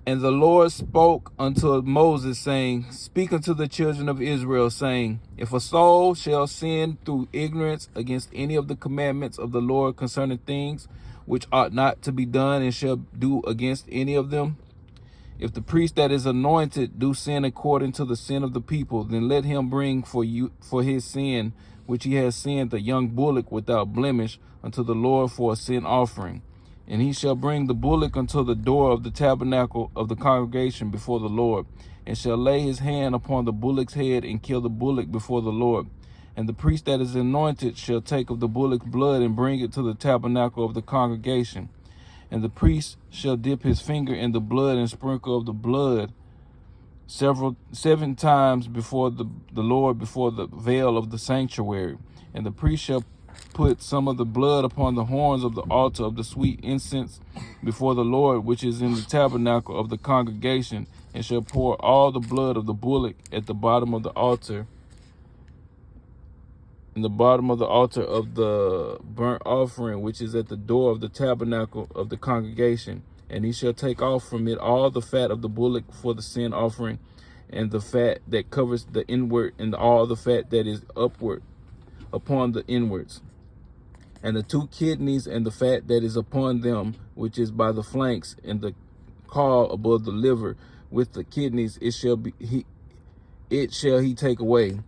And the Lord spoke unto Moses, saying, Speak unto the children of Israel, saying, If a soul shall sin through ignorance against any of the commandments of the Lord concerning things which ought not to be done, and shall do against any of them, if the priest that is anointed do sin according to the sin of the people, then let him bring for his sin which he has sinned a young bullock without blemish unto the Lord for a sin offering. And he shall bring the bullock unto the door of the tabernacle of the congregation before the Lord, and shall lay his hand upon the bullock's head and kill the bullock before the Lord. And the priest that is anointed shall take of the bullock's blood and bring it to the tabernacle of the congregation. And the priest shall dip his finger in the blood and sprinkle of the blood 7 times before the Lord before the veil of the sanctuary. And the priest shall put some of the blood upon the horns of the altar of the sweet incense before the Lord, which is in the tabernacle of the congregation, and shall pour all the blood of the bullock at the bottom of the altar, in the bottom of the altar of the burnt offering, which is at the door of the tabernacle of the congregation. And he shall take off from it all the fat of the bullock for the sin offering, and the fat that covers the inward, and all the fat that is upward upon the inwards, and the 2 kidneys, and the fat that is upon them, which is by the flanks, and the caul above the liver, with the kidneys, it shall he take away,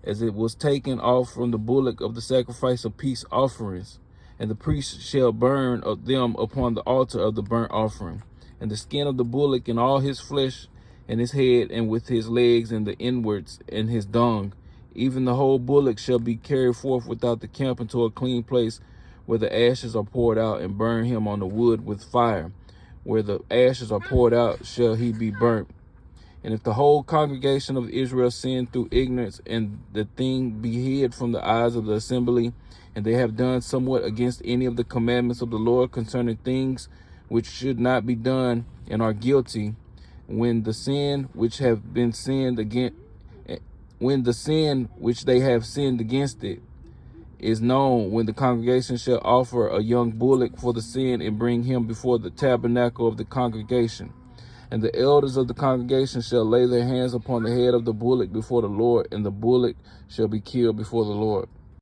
as it was taken off from the bullock of the sacrifice of peace offerings. And the priest shall burn of them upon the altar of the burnt offering. And the skin of the bullock, and all his flesh, and his head, and with his legs, and the inwards, and his dung, even the whole bullock, shall be carried forth without the camp into a clean place, where the ashes are poured out, and burn him on the wood with fire. Where the ashes are poured out shall he be burnt. And if the whole congregation of Israel sin through ignorance, and the thing be hid from the eyes of the assembly, and they have done somewhat against any of the commandments of the Lord concerning things which should not be done, and are guilty, when the sin which they have sinned against it is known, when the congregation shall offer a young bullock for the sin, and bring him before the tabernacle of the congregation. And the elders of the congregation shall lay their hands upon the head of the bullock before the Lord, and the bullock shall be killed before the Lord.